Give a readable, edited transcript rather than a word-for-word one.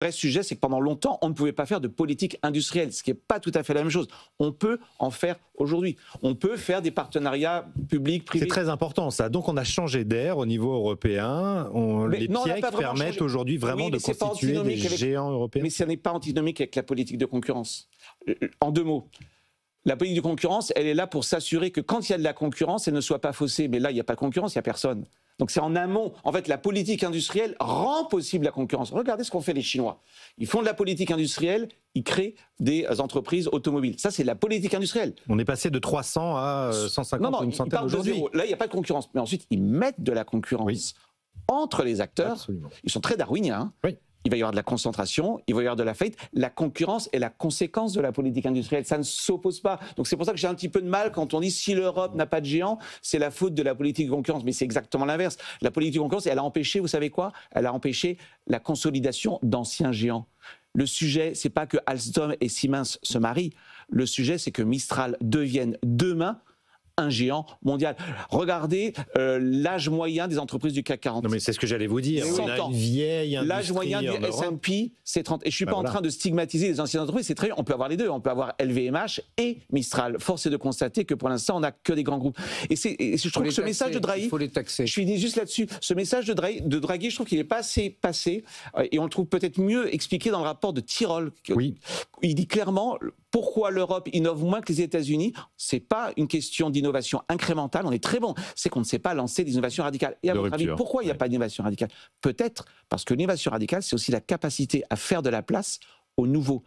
Le vrai sujet, c'est que pendant longtemps, on ne pouvait pas faire de politique industrielle, ce qui n'est pas tout à fait la même chose. On peut en faire aujourd'hui. On peut faire des partenariats publics, privés. C'est très important ça. Donc on a changé d'air au niveau européen. Les PIEC permettent aujourd'hui vraiment de constituer des géants européens. Mais ça n'est pas antinomique avec la politique de concurrence. En deux mots. La politique de concurrence, elle est là pour s'assurer que quand il y a de la concurrence, elle ne soit pas faussée. Mais là, il n'y a pas de concurrence, il n'y a personne. Donc c'est en amont. En fait, la politique industrielle rend possible la concurrence. Regardez ce qu'ont fait les Chinois. Ils font de la politique industrielle, ils créent des entreprises automobiles. Ça, c'est de la politique industrielle. On est passé de 300 à 150 ou une centaine aujourd'hui. Là, il n'y a pas de concurrence. Mais ensuite, ils mettent de la concurrence entre les acteurs. Absolument. Ils sont très darwiniens. Hein. Oui. Il va y avoir de la concentration, il va y avoir de la faillite. La concurrence est la conséquence de la politique industrielle. Ça ne s'oppose pas. Donc c'est pour ça que j'ai un petit peu de mal quand on dit si l'Europe n'a pas de géant, c'est la faute de la politique de concurrence. Mais c'est exactement l'inverse. La politique de concurrence, elle a empêché, vous savez quoi? Elle a empêché la consolidation d'anciens géants. Le sujet, c'est pas que Alstom et Siemens se marient. Le sujet, c'est que Mistral devienne demain un géant mondial. Regardez l'âge moyen des entreprises du CAC 40. Non mais c'est ce que j'allais vous dire. On a une vieille industrie. L'âge moyen du S&P, c'est 30. Et je ne suis pas en train de stigmatiser les anciennes entreprises. C'est très bien. On peut avoir les deux. On peut avoir LVMH et Mistral. Force est de constater que pour l'instant, on n'a que des grands groupes. Et je trouve que ce message de Draghi, il faut les taxer. Je finis juste là-dessus. Ce message de Draghi, je trouve qu'il n'est pas assez passé. Et on le trouve peut-être mieux expliqué dans le rapport de Tirole. Oui. Il dit clairement pourquoi l'Europe innove moins que les États-Unis. C'est pas une question d'innovation incrémentale. On est très bon. C'est qu'on ne sait pas lancer des innovations radicales. Et à votre avis, pourquoi il n'y a pas d'innovation radicale? Peut-être parce que l'innovation radicale, c'est aussi la capacité à faire de la place au nouveau.